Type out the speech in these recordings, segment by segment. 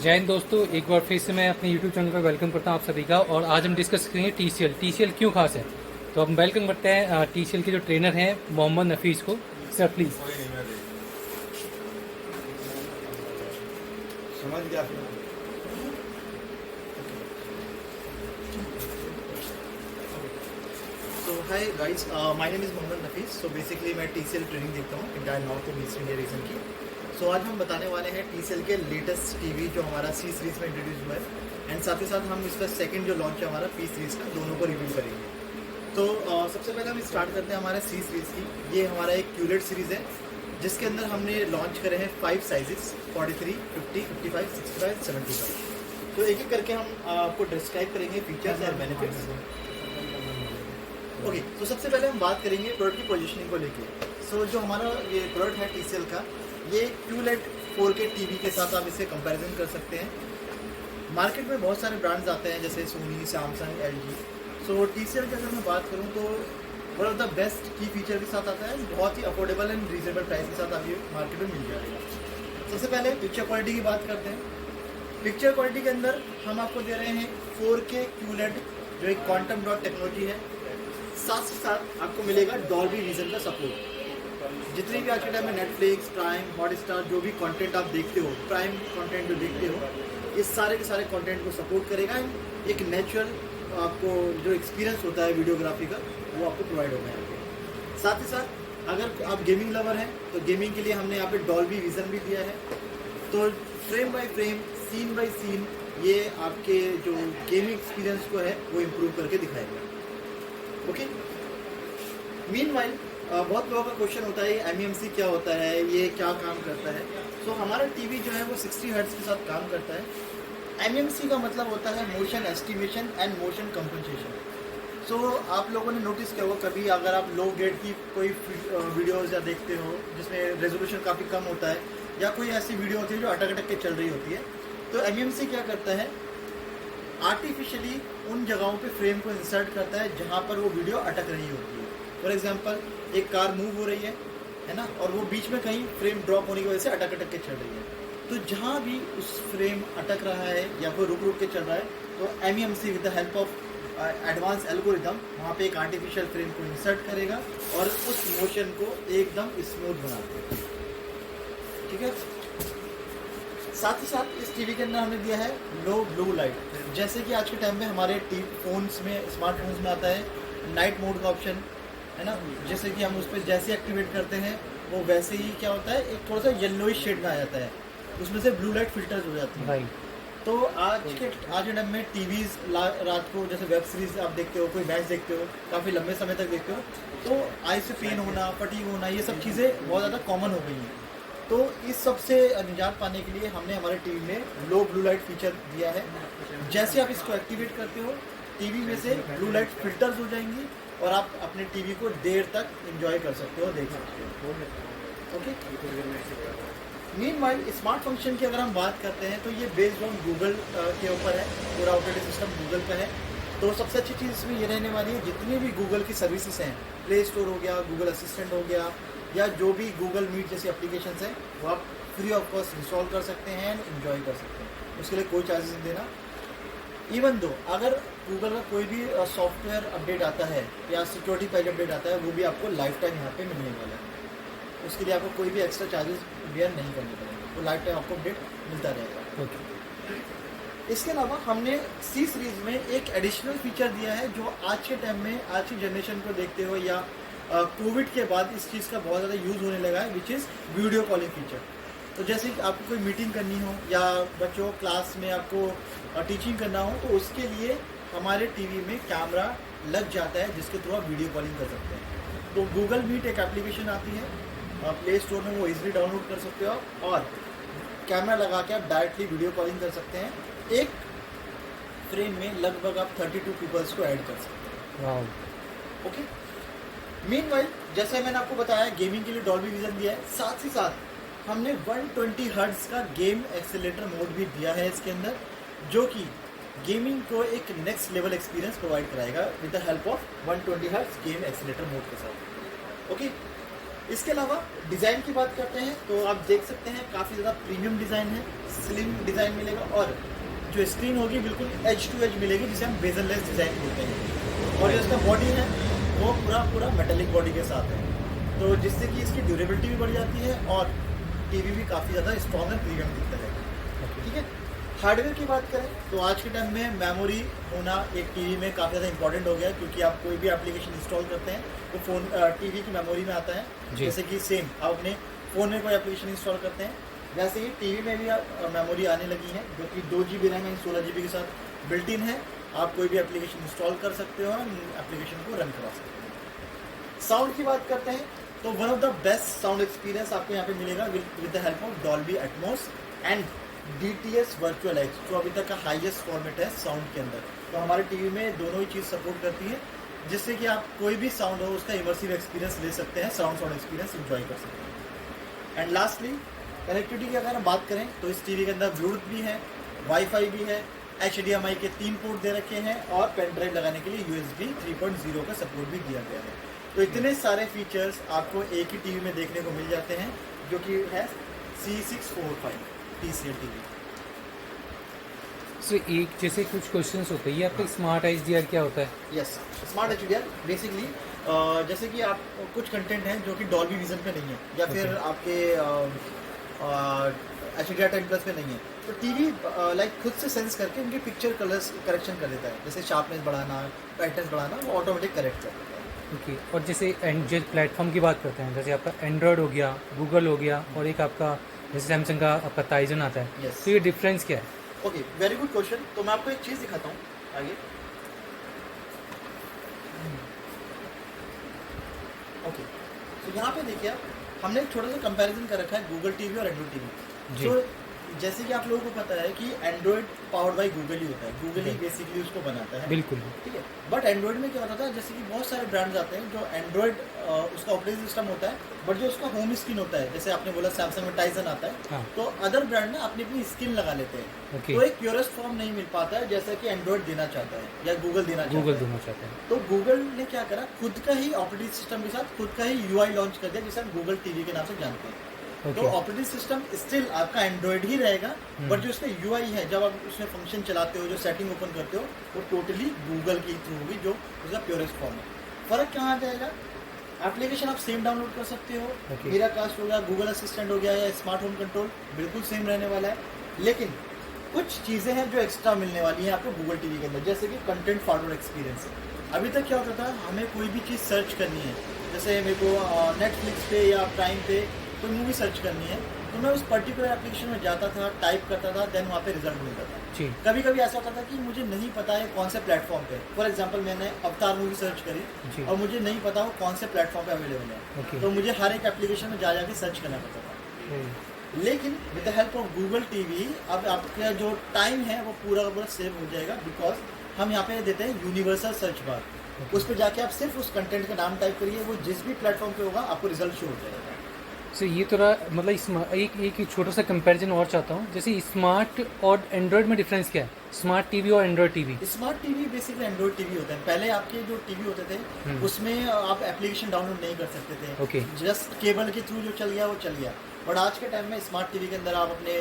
जय हिंद दोस्तों, एक बार फिर से मैं अपने YouTube चैनल पर वेलकम करता हूं आप सभी का। और आज हम डिस्कस करेंगे TCL क्यों खास है। तो हम वेलकम करते हैं TCL के जो ट्रेनर हैं मोहम्मद नफीस को। Sir please. समझ गया। So hi guys, my name is Mohammad Nafees. So basically मैं TCL ट्रेनिंग देता हूँ इंटायर नॉर्थ और ईस्ट इंडिया रीजन की। So आज हम बताने वाले हैं TCL के लेटेस्ट टीवी जो हमारा C सीरीज़ में इंट्रोड्यूस हुआ है, एंड साथ ही साथ हम इसका सेकंड जो लॉन्च है हमारा P सीरीज़ का, दोनों को रिव्यू करेंगे। तो सबसे पहले हम स्टार्ट करते हैं हमारे C सीरीज़ की। ये हमारा एक QLED सीरीज़ है जिसके अंदर हमने लॉन्च करे हैं 5 साइजेस 43, 50, 55, 65, 75। तो एक एक करके हम आपको डिस्क्राइब करेंगे फीचर्स और बेनिफिट्स। ओके, तो सबसे पहले हम बात करेंगे प्रोडक्ट की पोजीशनिंग को लेके। सो जो हमारा ये प्रोडक्ट है TCL का, ये QLED 4K टीवी के साथ आप इसे कंपैरिजन कर सकते हैं। मार्केट में बहुत सारे ब्रांड्स आते हैं जैसे सोनी, सैमसंग, LG। सो TCL की अगर मैं बात करूँ तो वन ऑफ द बेस्ट की फीचर के साथ आता है, बहुत ही अफोर्डेबल एंड रीजनेबल प्राइस के साथ आप ये मार्केट में मिल जाएगा। सबसे पहले पिक्चर क्वालिटी की बात करते हैं। पिक्चर क्वालिटी के अंदर हम आपको दे रहे हैं 4K QLED जो एक क्वांटम डॉट टेक्नोलॉजी है। साथ ही साथ आपको मिलेगा डॉल्बी विजन का सपोर्ट। जितनी भी आज के टाइम में नेटफ्लिक्स, प्राइम, हॉटस्टार जो भी कंटेंट आप देखते हो, प्राइम कंटेंट जो देखते हो, ये सारे के सारे कंटेंट को सपोर्ट करेगा। एक नेचुरल आपको जो एक्सपीरियंस होता है वीडियोग्राफी का, वो आपको प्रोवाइड होगा यहाँ पे। साथ ही साथ अगर आप गेमिंग लवर हैं तो गेमिंग के लिए हमने यहाँ पे डॉल्बी विजन भी दिया है। तो frame by frame, scene by scene ये आपके जो गेमिंग एक्सपीरियंस को है वो इम्प्रूव करके दिखाएगा। ओके, मीनवाइल बहुत लोगों का क्वेश्चन होता है MEMC क्या होता है, ये क्या काम करता है। सो हमारा टीवी जो है वो 60 हर्ट्ज के साथ काम करता है। MEMC का मतलब होता है motion estimation and motion compensation. So आप लोगों ने नोटिस किया होगा कभी अगर आप लो ग्रेड की कोई वीडियोज़ या देखते हो जिसमें रेजोल्यूशन काफ़ी कम होता है, या कोई ऐसी वीडियो होती है जो अटक अटक के चल रही होती है, तो MEMC क्या करता है, आर्टिफिशियली उन जगहों पे फ्रेम को इंसर्ट करता है जहाँ पर वो वीडियो अटक रही होती है। फॉर एग्जांपल एक कार मूव हो रही है ना, और वो बीच में कहीं फ्रेम ड्रॉप होने की वजह से अटक अटक के चल रही है। तो जहाँ भी उस फ्रेम अटक रहा है या फिर रुक रुक के चल रहा है, तो MEMC with the help of advance algorithm वहाँ पे एक आर्टिफिशियल फ्रेम को इंसर्ट करेगा और उस मोशन को एकदम स्मूथ बना देगा। ठीक है। साथ ही साथ इस टीवी के अंदर हमने दिया है लो ब्लू लाइट। जैसे कि आज के टाइम में हमारे फोन्स में, स्मार्टफोन्स में आता है नाइट मोड का ऑप्शन, है ना। जैसे कि हम उस पर जैसे एक्टिवेट करते हैं वो वैसे ही क्या होता है, एक थोड़ा सा येलोइश शेड में आ जाता है, उसमें से ब्लू लाइट फिल्टर्स हो जाती है। तो आज के टाइम में टीवीज रात को जैसे वेब सीरीज आप देखते हो, कोई मैच देखते हो, काफ़ी लंबे समय तक देखते हो, तो आई से पेन होना, फटीग होना, ये सब चीज़ें बहुत ज़्यादा कॉमन हो गई हैं। तो इस सब से निजात पाने के लिए हमने हमारे टीवी में लो ब्लू लाइट फीचर दिया है। जैसे आप इसको एक्टिवेट करते हो, टीवी में से ब्लू लाइट फिल्टर्स हो जाएंगी और आप अपने टीवी को देर तक एंजॉय कर सकते हो, देख सकते हो। ओके। मीनवाइल स्मार्ट फंक्शन की अगर हम बात करते हैं तो ये बेस्ड ऑन गूगल के ऊपर है, पूरा ऑपरेटिंग सिस्टम गूगल का है। तो सबसे अच्छी चीज़ इसमें ये रहने वाली है, जितनी भी गूगल की सर्विसेज हैं, प्ले स्टोर हो गया, गूगल असिस्टेंट हो गया, या जो भी गूगल मीट जैसी एप्लीकेशंस हैं, वो आप फ्री ऑफ कॉस्ट इंस्टॉल कर सकते हैं एंड एंजॉय कर सकते हैं। उसके लिए कोई चार्जेस नहीं देना। इवन दो अगर गूगल का कोई भी सॉफ्टवेयर अपडेट आता है या सिक्योरिटी पैच अपडेट आता है, वो भी आपको लाइफ टाइम यहाँ पे मिलने वाला है। उसके लिए आपको कोई भी एक्स्ट्रा चार्जेस बेयर नहीं करने पड़ेंगे, तो लाइफ टाइम आपको अपडेट मिलता रहेगा। इसके अलावा हमने C सीरीज़ में एक एडिशनल फीचर दिया है जो आज के टाइम में, आज की जनरेशन को देखते हो या कोविड के बाद इस चीज़ का बहुत ज़्यादा यूज़ होने लगा है, which is video calling feature. तो जैसे कि आपको कोई मीटिंग करनी हो या बच्चों क्लास में आपको टीचिंग करना हो, तो उसके लिए हमारे टीवी में कैमरा लग जाता है जिसके थ्रू आप वीडियो कॉलिंग कर सकते हैं। तो गूगल मीट एक एप्लीकेशन आती है, प्ले स्टोर में वो इजीली डाउनलोड कर सकते हो और कैमरा लगा के आप डायरेक्टली वीडियो कॉलिंग कर सकते हैं। एक फ्रेम में लगभग आप 32 पीपल्स को ऐड कर सकते हैं। ओके। मीनवाइल जैसे मैंने आपको बताया गेमिंग के लिए डॉल्बी विजन दिया है, साथ ही साथ हमने 120 हर्ट्ज का गेम एक्सेलेरेटर मोड भी दिया है इसके अंदर, जो कि गेमिंग को एक नेक्स्ट लेवल एक्सपीरियंस प्रोवाइड कराएगा with the help of 120 hertz game accelerator mode के साथ। ओके। इसके अलावा डिज़ाइन की बात करते हैं तो आप देख सकते हैं काफ़ी ज़्यादा प्रीमियम डिज़ाइन है, स्लिम डिज़ाइन मिलेगा और जो स्क्रीन होगी बिल्कुल एज टू एज मिलेगी, जिसे हम बेजललेस डिज़ाइन बोलते हैं। और जो इसका बॉडी है वो पूरा मेटेलिक बॉडी के साथ है, तो जिससे कि इसकी ड्यूरेबिलिटी भी बढ़ जाती है और टीवी भी काफ़ी ज़्यादा स्ट्रॉन्ग एंड प्रीमियम दिखता है। ठीक है, हार्डवेयर की बात करें तो आज के टाइम में मेमोरी होना एक टीवी में काफ़ी ज़्यादा इंपॉर्टेंट हो गया है, क्योंकि आप कोई भी एप्लीकेशन इंस्टॉल करते हैं तो फ़ोन टीवी की मेमोरी में आता है। जैसे कि सेम आप अपने फ़ोन में कोई एप्लीकेशन इंस्टॉल करते हैं, वैसे ही टीवी में भी मेमोरी आने लगी है, जो कि 2 GB रैम एंड 16 GB के साथ बिल्ट इन है। आप कोई भी एप्लीकेशन इंस्टॉल कर सकते हो और एप्लीकेशन को रन करा सकते हो। साउंड की बात करते हैं तो one of the best sound experience आपको यहाँ पे मिलेगा with the help of Dolby Atmos and DTS virtual edge, जो अभी तक का हाईएस्ट फॉर्मेट है साउंड के अंदर। तो हमारे टीवी में दोनों ही चीज़ सपोर्ट करती है, जिससे कि आप कोई भी साउंड हो उसका इमर्सिव एक्सपीरियंस ले सकते हैं, साउंड एक्सपीरियंस एंजॉय कर सकते हैं। एंड लास्टली कनेक्टिविटी की अगर हम बात करें तो इस टीवी के अंदर ब्लूटूथ भी है, वाईफाई भी है, HDMI के 3 पोर्ट दे रखे हैं और पेन ड्राइव लगाने के लिए USB 3.0 का सपोर्ट भी दिया गया है। तो इतने सारे फीचर्स आपको एक ही टीवी में देखने को मिल जाते हैं, जो कि है C645 TCL टीवी। सो एक जैसे कुछ क्वेश्चंस होते हैं, ये आपका स्मार्ट HDR क्या होता है? यस, स्मार्ट HDR बेसिकली जैसे कि आप कुछ कंटेंट हैं जो कि डॉल्बी विजन पे नहीं है या फिर आपके HDR 10+ पे नहीं है, तो टीवी लाइक खुद से सेंस करके उनके पिक्चर कलर्स करेक्शन कर देता है, जैसे शार्पनेस बढ़ाना, ब्राइटनेस बढ़ाना, वो ऑटोमेटिक करेक्ट कर देता है। ओके, और जैसे जो प्लेटफॉर्म की बात करते हैं, जैसे आपका एंड्रॉयड हो गया, गूगल हो गया और एक आपका जैसे सैमसंग का आपका टाइजन आता है। Yes. तो ये डिफरेंस क्या है? Okay, very good question. तो मैं आपको एक चीज़ दिखाता हूँ आगे। ओके, तो यहाँ पे देखिए आप, हमने एक छोटा सा कंपैरिजन कर रखा है गूगल टीवी और एंड्रॉइड टीवी। तो जैसे कि आप लोगों को पता है कि एंड्रॉइड पावर्ड बाई गूगल ही होता है, गूगल ही बेसिकली उसको बनाता है। बिल्कुल, ठीक है, बट एंड्रॉइड में क्या होता है, जैसे कि बहुत सारे ब्रांड्स आते हैं जो एंड्रॉइड उसका ऑपरेटिंग सिस्टम होता है, बट जो उसका होम स्क्रीन होता है, जैसे आपने बोला सैमसंग में टाइजन आता है। हाँ। तो अदर ब्रांड ना अपनी अपनी स्किन लगा लेते हैं। Okay. तो एक प्योरेस्ट फॉर्म नहीं मिल पाता है जैसा कि एंड्रॉइड देना चाहता है या गूगल देना चाहता है। तो गूगल ने क्या करा, खुद का ही ऑपरेटिंग सिस्टम के साथ खुद का ही UI लॉन्च कर दिया, जिसे हम गूगल टीवी के नाम से जानते हैं। तो ऑपरेटिंग सिस्टम स्टिल आपका एंड्रॉइड ही रहेगा, बट जो उसका UI है, जब आप उसमें फंक्शन चलाते हो, जो सेटिंग ओपन करते हो, वो टोटली गूगल की थ्रू होगी, जो उसका प्योरेस्ट फॉर्म है। फर्क कहाँ आ जाएगा, एप्लीकेशन आप सेम डाउनलोड कर सकते हो, मेरा कास्ट हो गया, गूगल असिस्टेंट हो गया या स्मार्ट होम कंट्रोल बिल्कुल सेम रहने वाला है, लेकिन कुछ चीज़ें हैं जो एक्स्ट्रा मिलने वाली हैं आपको गूगल टीवी के अंदर, जैसे कि कंटेंट फॉरवर्ड एक्सपीरियंस है। अभी तक क्या होता था, हमें कोई भी चीज़ सर्च करनी है, जैसे मेरे को नेटफ्लिक्स पे या प्राइम पे कोई मूवी सर्च करनी है, तो मैं उस पर्टिकुलर एप्लीकेशन में जाता था, टाइप करता था, देन वहाँ पे रिजल्ट मिलता था। कभी कभी ऐसा होता था कि मुझे नहीं पता है कौन से प्लेटफॉर्म पे, फॉर एग्जांपल मैंने अवतार मूवी सर्च करी और मुझे नहीं पता वो कौन से प्लेटफॉर्म पे अवेलेबल है, तो मुझे हर एक एप्लीकेशन में जाके सर्च करना पड़ता था। लेकिन with the help of Google TV अब आपका जो टाइम है वो पूरा का पूरा सेव हो जाएगा, बिकॉज हम यहाँ पे देते हैं यूनिवर्सल सर्च बार। उस पर जाके आप सिर्फ उस कंटेंट का नाम टाइप करिए, वो जिस भी प्लेटफॉर्म पे होगा आपको रिजल्ट शो हो जाएगा। सो ये थोड़ा मतलब एक छोटा सा कंपैरिजन और चाहता हूँ, जैसे स्मार्ट और एंड्रॉयड में डिफरेंस क्या है, स्मार्ट टीवी और Android TV? Smart TV basically Android TV होता है। पहले आपके जो टीवी होते थे उसमें आप एप्लीकेशन डाउनलोड नहीं कर सकते थे, ओके, जस्ट केबल के थ्रू जो चल गया वो चल गया। बट आज के टाइम में स्मार्ट टीवी के अंदर आप अपने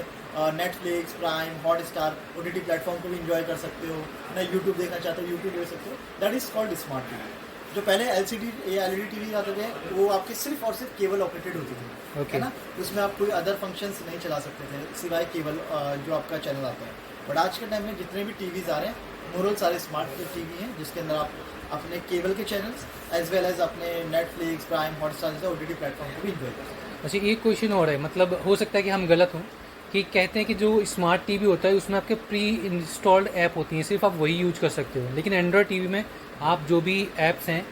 Netflix, prime, Hotstar, OTT platform को भी इंजॉय कर सकते हो, ना यूट्यूब देखना चाहते हो यूट्यूब देख सकते हो। That is called smart TV. जो पहले LCD या LED टीवी आते थे वो आपके सिर्फ और सिर्फ केबल ऑपरेटेड होती थी, है ना, उसमें आप कोई अदर फंक्शंस नहीं चला सकते थे सिवाय केबल जो आपका चैनल आता है। बट आज के टाइम में जितने भी टीवीज़ आ रहे हैं मोरल सारे स्मार्ट टीवी हैं, जिसके अंदर आप अपने केबल के चैनल्स एज वेल एज अपने नेटफ्लिक्स, प्राइम, हॉटस्टार जैसे OTT प्लेटफॉर्म को भी इंजॉय कर सकते हैं। अच्छा, एक क्वेश्चन और है, मतलब हो सकता है कि हम गलत हों, कि कहते हैं कि जो स्मार्ट टीवी होता है उसमें आपके प्री इंस्टॉल्ड ऐप होती हैं, सिर्फ आप वही यूज कर सकते हो, लेकिन एंड्रॉयड टीवी में आप जो भी ऐप्स हैं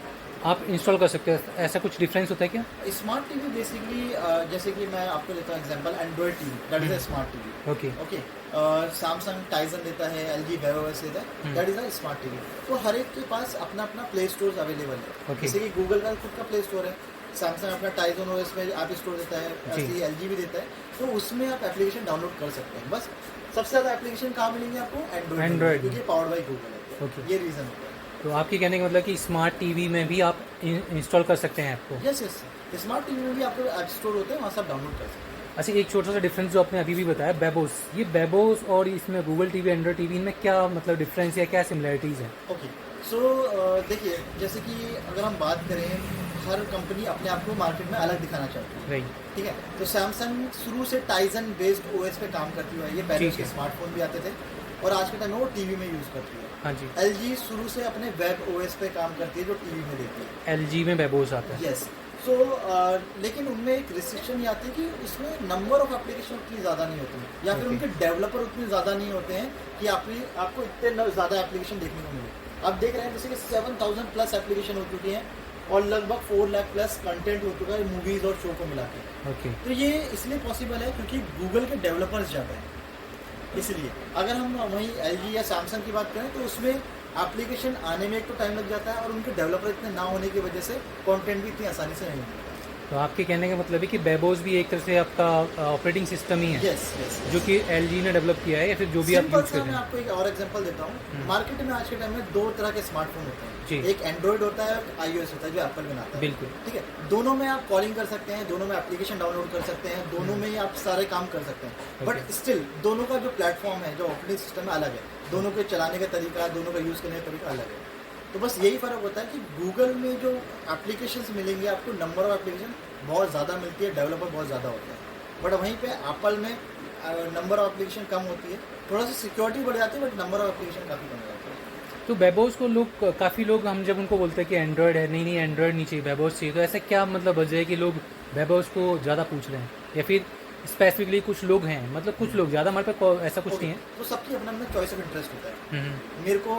आप इंस्टॉल कर सकते हो, ऐसा कुछ डिफरेंस होता है क्या? स्मार्ट टीवी बेसिकली जैसे कि मैं आपको देता हूँ example, Android TV that is a smart TV. Okay, Samsung Tizen देता है, LG वेवोस देता है, that is a smart TV. तो हर एक के पास अपना अपना प्ले स्टोर अवेलेबल है। जैसे कि गूगल का खुद का प्ले स्टोर है, सैमसंग अपना टाइजन OS में ऐप स्टोर देता है, ऐसे ही LG भी देता है, तो उसमें आप एप्लीकेशन डाउनलोड कर सकते हैं। बस सबसे ज़्यादा एप्लीकेशन कहाँ मिलेंगे आपको? एंड्रॉयड, क्योंकि पावर्ड बाई गूगल है। ये रीज़न होता है। तो आपके कहने का मतलब कि स्मार्ट टीवी में भी आप इंस्टॉल कर सकते हैं ऐप को। यस यस, स्मार्ट टीवी में भी आपको ऐप स्टोर होते हैं, वहाँ से आप डाउनलोड कर सकते हैं। अच्छा, एक छोटा सा डिफरेंस जो आपने अभी भी बताया, बेबोस, ये बेबोस और इसमें गूगल टीवी, एंड्रॉइड टीवी, इनमें क्या मतलब डिफरेंस या क्या सिमिलरिटीज़ हैं? ओके, सो देखिए, जैसे कि अगर हम बात करें, हर कंपनी अपने आप को मार्केट में अलग दिखाना चाहती है, राइट। ठीक है। तो सैमसंग शुरू से टाइजन बेस्ड ओएस पे काम करती हुई है, ये पहले ठीक उसके है। स्मार्टफोन भी आते थे और आज के टाइम में वो टीवी में यूज़ करती है। हाँ जी, एलजी शुरू से अपने वेब ओएस पे काम करती है, जो टीवी में देती है। एलजी में बेबोस आता है। यस, सो लेकिन उनमें एक रिस्ट्रिक्शन ये आती है कि उसमें नंबर ऑफ एप्लीकेशन उतनी ज़्यादा नहीं होती हैं, या फिर Okay. उनके डेवलपर उतने ज़्यादा नहीं होते हैं कि आपको इतने ज़्यादा एप्लीकेशन देखने को मिले। आप देख रहे हैं जैसे कि 7000 प्लस एप्लीकेशन हो चुकी हैं और लगभग 4 लाख प्लस कंटेंट हो चुका है मूवीज़ और शो को मिला के। ओके। तो ये इसलिए पॉसिबल है क्योंकि गूगल के डेवलपर्स ज़्यादा हैं, इसलिए। अगर हम वहीं एलजी या सैमसंग की बात करें तो उसमें एप्लीकेशन आने में एक तो टाइम लग जाता है और उनके डेवलपर इतने ना होने की वजह से कंटेंट भी इतनी आसानी से नहीं मिलता। तो आपके कहने का मतलब है कि बेबोस भी एक तरह से आपका ऑपरेटिंग सिस्टम ही है, यस यस, जो कि एलजी ने डेवलप किया है या फिर जो भी आप सिंपल यूज़ सा कर मैं रहे हैं। आपको एक और एग्जांपल देता हूँ। मार्केट में आज के टाइम में 2 तरह के स्मार्टफोन होते जी। हैं, एक एंड्रॉइड होता है और iOS होता है जो एप्पल बनाता है। बिल्कुल। ठीक है, दोनों में आप कॉलिंग कर सकते हैं, दोनों में एप्लीकेशन डाउनलोड कर सकते हैं, दोनों में ही आप सारे काम कर सकते हैं, बट स्टिल दोनों का जो प्लेटफॉर्म है, जो ऑपरेटिंग सिस्टम है, अलग है। दोनों के चलाने का तरीका, दोनों का यूज़ करने का तरीका अलग है। तो बस यही फ़र्क होता है कि गूगल में जो एप्लीकेशंस मिलेंगे आपको, नंबर ऑफ एप्लीकेशन बहुत ज़्यादा मिलती है, डेवलपर बहुत ज़्यादा होते हैं, बट वहीं पे एप्पल में नंबर ऑफ एप्लीकेशन कम होती है, थोड़ा सा सिक्योरिटी बढ़ जाती है, बट नंबर ऑफ एप्लीकेशन काफ़ी कम हो जाती है। तो बेबोस को लोग, काफ़ी लोग, हम जब उनको बोलते हैं कि एंड्रॉयड है, नहीं नहीं एंड्रॉयड नहीं चाहिए, बेबोस चाहिए, तो ऐसा क्या मतलब वजह है कि लोग बेबोस को ज़्यादा पूछ रहे हैं, या फिर स्पेसिफिकली कुछ लोग हैं, मतलब कुछ लोग ज़्यादा, हमारे पास ऐसा कुछ नहीं है। तो सबकी अपना अपना चॉइस ऑफ इंटरेस्ट होता है। हम्म, मेरे को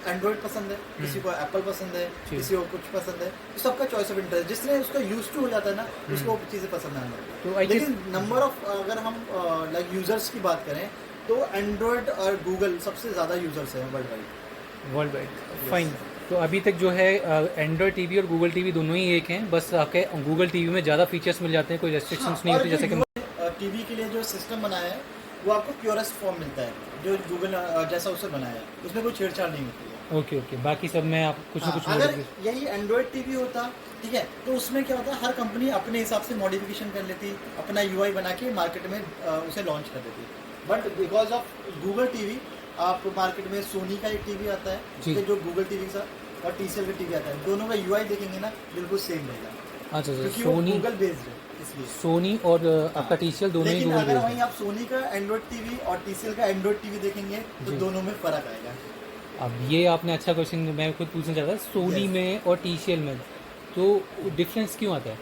एंड्रॉयड पसंद है, किसी को एप्पल पसंद है, जी। किसी को कुछ पसंद है, तो सबका चॉइस ऑफ इंटरेस्ट, जिसने उसका यूज टू हो जाता है ना, उसको वो चीज़ें पसंद आने लगती तो है। I guess- लेकिन नंबर ऑफ, अगर हम लाइक यूजर्स की बात करें तो एंड्रॉयड और गूगल सबसे ज़्यादा यूजर्स हैं world wide. World wide, fine. तो अभी तक जो है एंड्रॉयड टीवी और गूगल टीवी दोनों ही एक हैं, बस आके गूगल टीवी में ज़्यादा फीचर्स मिल जाते हैं, कोई रेस्ट्रिक्शंस नहीं होती, जैसे कि टीवी के लिए जो सिस्टम बनाया है वो आपको प्योरेस्ट फॉर्म मिलता है, जो गूगल जैसा उसे बनाया है, उसमें कोई छेड़छाड़ नहीं होती है। ओके ओके, बाकी सब में आप कुछ ना हाँ, कुछ अगर modification- यही एंड्रॉयड टीवी होता, ठीक है, तो उसमें क्या होता है, हर कंपनी अपने हिसाब से मॉडिफिकेशन कर लेती, अपना यूआई बना के मार्केट में उसे लॉन्च कर देती। But because of Google TV, आप मार्केट में सोनी का एक टीवी आता है, जी। ठीक है, जो गूगल टीवी का, और टीसीएल का टीवी आता है, दोनों का यूआई देखेंगे ना, बिल्कुल सेम रहेगा, अच्छा अच्छा, क्योंकि वो सोनी, गूगल बेस्ड है इसलिए। सोनी और आपका टीसीएल दोनों ही लेकिन गूगल अगर बेस्ड वहीं है। आप सोनी का एंड्रॉयड टीवी और टीसीएल का एंड्रॉयड टीवी देखेंगे तो जी। दोनों में फर्क आएगा। अब ये आपने अच्छा क्वेश्चन मैं खुद पूछना चाहता था, सोनी Yes. में और टीसीएल में तो डिफरेंस क्यों आता है?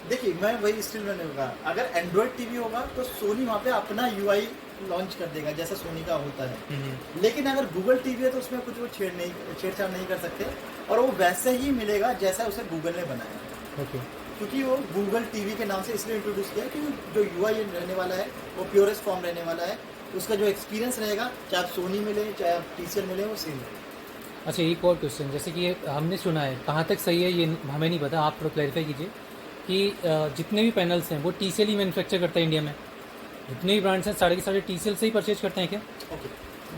देखिए, मैं वही स्टिल मैंने कहा, अगर एंड्रॉयड टीवी होगा तो सोनी वहाँ पे अपना यूआई लॉन्च कर देगा जैसा सोनी का होता है। लेकिन अगर गूगल टीवी है तो उसमें कुछ वो छेड़छाड़ नहीं कर सकते, और वो वैसे ही मिलेगा जैसा उसे गूगल ने बनाया, ओके। क्योंकि वो गूगल टीवी के नाम से इसलिए इंट्रोड्यूस किया कि जो यूआई रहने वाला है वो प्योरेस्ट फॉर्म रहने वाला है, उसका जो एक्सपीरियंस रहेगा, चाहे आप सोनी मिले चाहे आप टीसीएल मिले, वो सेम रहेगा। अच्छा, एक और क्वेश्चन, जैसे कि ये हमने सुना है, कहाँ तक सही है ये हमें नहीं पता, आप थोड़ा क्लैरिफाई कीजिए कि जितने भी पैनल्स हैं वो टीसीएल ही मैन्युफैक्चर करता है इंडिया में, जितने भी ब्रांड्स हैं सारे के सारे टीसीएल से ही परचेज करते हैं क्या? Okay,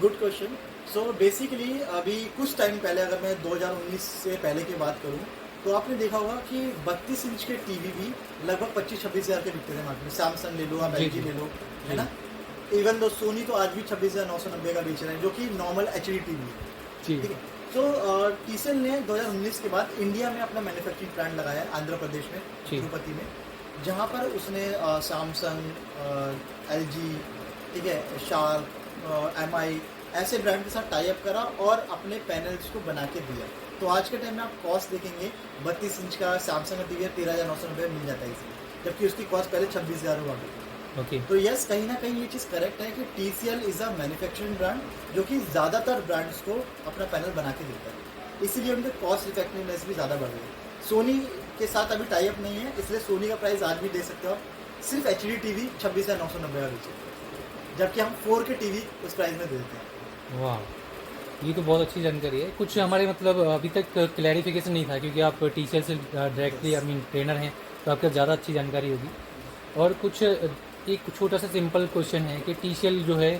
good question. So basically अभी कुछ टाइम पहले, अगर मैं 2019 से पहले की बात करूं, तो आपने देखा होगा कि 32 इंच के टीवी भी लगभग 25-26 हज़ार के बिकते थे मार्केट में। सैमसंग ले लो, आप जी, एलजी जी। ले लो, जी। है ना। इवन दो सोनी तो आज भी 26,990 का बेच रहे हैं, जो कि नॉर्मल एचडी टीवी है, जी। ठीक है। तो टीसीएल ने 2019 के बाद इंडिया में अपना मैन्युफैक्चरिंग प्लांट लगाया है, आंध्र प्रदेश में, जी। तिरुपति में, जहाँ पर उसने सैमसंग, एलजी, ठीक है, शार्प, एमआई ऐसे ब्रांड के साथ टाई अप करा और अपने पैनल्स को बना के दिया। तो आज के टाइम में आप कॉस्ट देखेंगे, 32 इंच का सैमसंग का टीवी 13,990 मिल जाता है इसमें, जबकि उसकी कॉस्ट पहले 26,000 हुआ करती थी। ओके। तो यस, कहीं ना कहीं ये चीज़ करेक्ट है कि TCL is a manufacturing brand जो कि ज़्यादातर ब्रांड्स को अपना पैनल बना के देता है, इसीलिए उनके कॉस्ट इफेक्टिवनेस भी ज़्यादा बढ़ गई है। सोनी के साथ अभी टाई अप नहीं है, इसलिए सोनी का प्राइस आज भी दे सकते हो आप, सिर्फ एचडी टीवी 26,990 का बेचे, जबकि हम 4K टीवी उस प्राइस में दे देते हैं। वाह, ये तो बहुत अच्छी जानकारी है। कुछ हमारे मतलब अभी तक क्लैरिफिकेशन नहीं था, क्योंकि आप टीसीएल से डायरेक्टली आई मीन ट्रेनर हैं, तो आपको ज़्यादा अच्छी जानकारी होगी। और कुछ एक छोटा सा सिंपल क्वेश्चन है कि टीसीएल जो है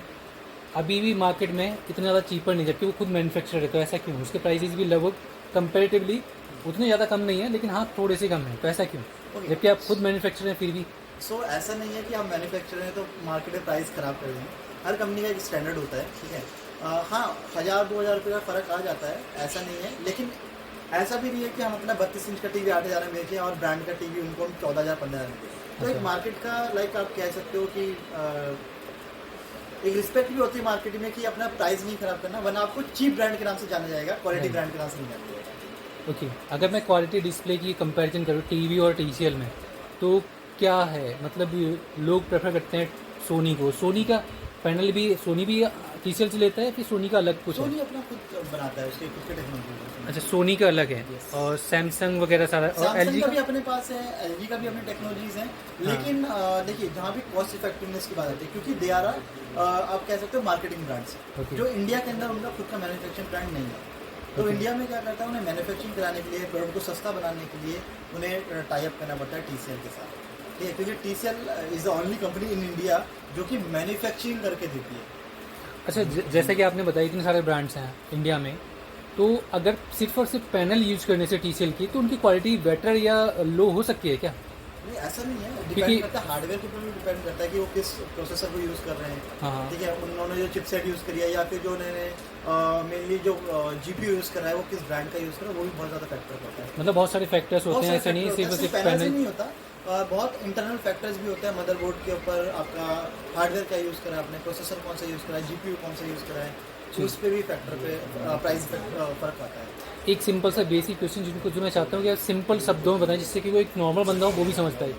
अभी भी मार्केट में इतना ज़्यादा चीपर नहीं, जबकि वो खुद मैन्युफैक्चरर है, तो ऐसा क्यों? उसके प्राइसेस भी लगभग कंपेरेटिवली उतने ज़्यादा कम नहीं है, लेकिन हाँ थोड़े से कम है, तो ऐसा क्यों? Okay. जबकि आप खुद मैन्युफैक्चरर हैं फिर भी। सो ऐसा नहीं है कि आप मैन्युफैक्चरर हैं तो मार्केट में प्राइस ख़राब कर देंगे। हर कंपनी का एक स्टैंडर्ड होता है, ठीक है। हाँ, 1000-2000 रुपये का फ़र्क आ जाता है, ऐसा नहीं है। लेकिन ऐसा भी नहीं है कि हम अपना 32 इंच का टीवी 8000 में बेचें और ब्रांड का टीवी उनको हम 14,000-15,000 में दें। तो एक मार्केट का लाइक आप कह सकते हो कि एक रिस्पेक्ट भी होती है मार्केट में कि अपना प्राइस नहीं ख़राब करना, वरना आपको चीप ब्रांड के नाम से जाना जाएगा, क्वालिटी ब्रांड के नाम से नहीं जाना जाएगा। ओके, अगर मैं क्वालिटी डिस्प्ले की कंपैरिजन करूँ टीवी और TCL में, तो क्या है? मतलब लोग प्रेफर करते हैं सोनी को। सोनी का पैनल भी सोनी भी TCL से लेता है, फिर सोनी का अलग कुछ है? सोनी अपना खुद बनाता है, उसके खुद के टेक्नोलॉजी है। अच्छा, सोनी का अलग है। Yes. और सैमसंग वगैरह सारा, और सैमसंग LG का का भी अपने पास है, LG का भी अपने टेक्नोलॉजीज हैं। लेकिन देखिए, जहाँ भी कॉस्ट इफेक्टिवनेस की बात आती है, क्योंकि दे आर आप कह सकते हो मार्केटिंग ब्रांड्स, Okay. जो इंडिया के अंदर उनका खुद का मैन्युफैक्चरिंग ब्रांड नहीं है। तो Okay. इंडिया में क्या करता है, उन्हें मैन्युफैक्चरिंग कराने के लिए, प्रोडक्ट को सस्ता बनाने के लिए उन्हें टाई अप करना पड़ता है TCL के साथ, ठीक है। क्योंकि TCL is the only company in India जो कि मैन्युफैक्चरिंग करके देती है। अच्छा, जैसा कि आपने बताया इतने सारे ब्रांड्स हैं इंडिया में, तो अगर सिर्फ और सिर्फ पैनल यूज करने से TCL की, तो उनकी क्वालिटी बेटर या लो हो सकती है क्या? नहीं, ऐसा नहीं है, डिपेंड क्योंकि- करता है हार्डवेयर के ऊपर भी डिपेंड करता है कि वो किस प्रोसेसर को यूज़ कर रहे हैं, हाँ। ठीक है। उन्होंने जो चिपसेट यूज़ करी है या फिर जो उन्होंने मेनली जो GPU यूज़ कर रहा है वो किस ब्रांड का यूज़ कर रहा है, वो भी बहुत ज़्यादा फैक्टर करता है। मतलब बहुत सारे फैक्टर्स बहुत होते हैं, सारे ऐसा नहीं है factor सिर्फ और होते हैं, सिर्फ पैनल से पैनल। नहीं होता। बहुत इंटरनल फैक्टर्स भी होते हैं, मदरबोर्ड के ऊपर आपका हार्डवेयर क्या यूज़ करा है आपने, प्रोसेसर कौन सा यूज़ करा है, GPU कौन सा यूज़ करा है, तो उस पर भी फैक्टर पे प्राइस फर्क आता है। एक सिंपल सा बेसिक क्वेश्चन जिनको जो मैं चाहता हूँ कि आप सिंपल शब्दों में बताएं, जिससे कि वो एक नॉर्मल बंदा हो वो भी समझ पाए।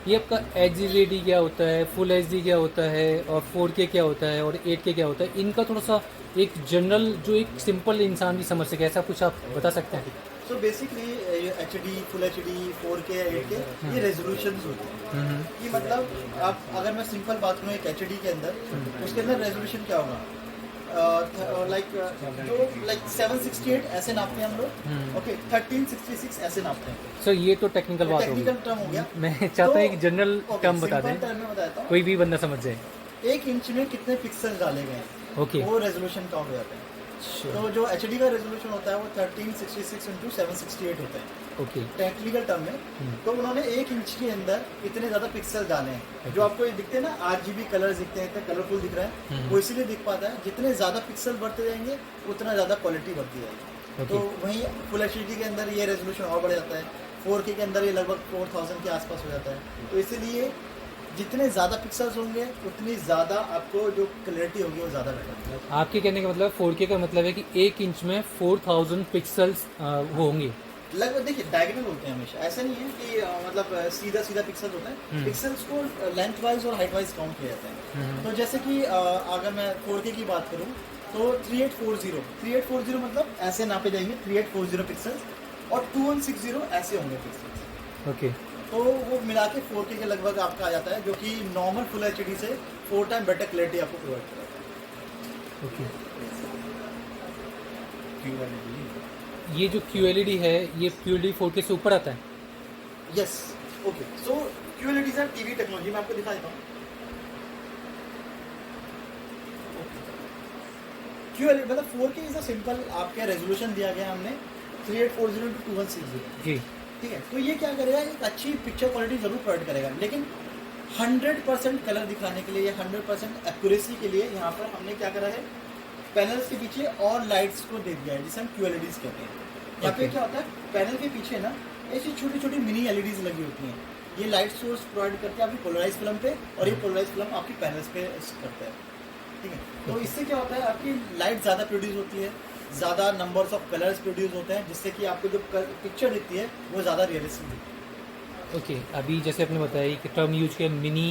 ये आपका HDD क्या होता है, फुल HD क्या होता है, और 4K क्या होता है, और 8K क्या होता है, इनका थोड़ा सा एक जनरल जो एक सिंपल इंसान भी समझ सके, ऐसा कुछ आप बता सकते हैं? So basically HD, full HD, 4K, 8K ये रेजोल्यूशंस होते हैं। कि मतलब आप अगर मैं सिंपल बात करूँ एक HD के अंदर, उसके अंदर रेजोल्यूशन क्या होगा, लाइक जो लाइक 768 ऐसे नापते हैं हम लोग, ओके, 1366 ऐसे नापते हैं। सर ये तो टेक्निकल बात होगी, टेक्निकल टर्म हो गया। मैं चाहता हूँ एक जनरल टर्म बता दें, टर्म में बताता हूँ। कोई भी बंदा समझ जाए। 1 इंच में कितने पिक्सल डाले गए हैं, ओके, वो रेजोल्यूशन काउंट हो जाता है। तो जो HD का रेजोल्यूशन होता है वो 1366 इंटू 768 होता है ओके, टेक्निकल टर्म में। तो उन्होंने 1 इंच के अंदर इतने ज़्यादा पिक्सल डाले हैं, जो आपको ये दिखते हैं ना, RGB कलर्स दिखते हैं, इतने कलरफुल दिख रहा है, वो इसीलिए दिख पाता है। जितने ज़्यादा पिक्सल बढ़ते जाएंगे उतना ज़्यादा क्वालिटी बढ़ती जाएगी। तो वहीं फुल HD के अंदर ये रेजोल्यूशन और बढ़ जाता है, 4K के अंदर ये लगभग 4000 के आसपास हो जाता है। तो इसीलिए जितने ज़्यादा पिक्सल्स होंगे उतनी ज़्यादा आपको जो क्लैरिटी होगी वो ज़्यादा बेटर होगी। आपके कहने का मतलब 4K का मतलब है कि 1 इंच में 4000 पिक्सल्स वो होंगे। लगभग देखिए डायगोनल होते हैं हमेशा, ऐसा नहीं है कि मतलब सीधा सीधा पिक्सल होता है। पिक्सल्स को लेंथ वाइज और हाइट वाइज काउंट किया जाता है। तो जैसे कि अगर मैं 4K की बात करूँ तो 3840 मतलब ऐसे नापे जाएंगे 3840 पिक्सल्स, और 2160 ऐसे होंगे पिक्सल्स। ओके, तो वो मिला के 4K के लगभग आपका आ जाता है, जो कि नॉर्मल फुल HD से 4 टाइम बेटर क्लैरिटी आपको प्रोवाइड कराता है। ओके। ये जो QLED है ये QLED 4K से ऊपर आता है? Yes, okay. So QLED is TV technology, मैं आपको दिखा देता हूँ। QLED मतलब 4K इज अ सिंपल, आपके रेजोल्यूशन दिया गया हमने 3840 to 2160, जी, ठीक है। तो ये क्या करेगा, एक अच्छी पिक्चर क्वालिटी जरूर प्रोवाइड करेगा, लेकिन 100% कलर दिखाने के लिए या 100% एक्यूरेसी के लिए यहाँ पर हमने क्या करा है, पैनल्स के पीछे और लाइट्स को दे दिया है, जिसे हम QLEDs कहते हैं। यहाँ पे Okay. क्या होता है, पैनल के पीछे ना ऐसी छोटी छोटी मिनी LEDs लगी होती हैं, ये लाइट सोर्स प्रोवाइड करते हैं आपकी पोलराइज फिल्म पे, और ये पोलराइज फिल्म आपकी पैनल्स पे करता है, ठीक है। तो इससे क्या होता है, आपकी लाइट ज़्यादा प्रोड्यूस होती है, ज़्यादा नंबर्स ऑफ कलर्स प्रोड्यूस होते हैं, जिससे कि आपको जो पिक्चर दिखती है वो ज़्यादा रियलिस्टिक दिखती है। ओके। अभी जैसे आपने बताया कि टर्म यूज किया मिनी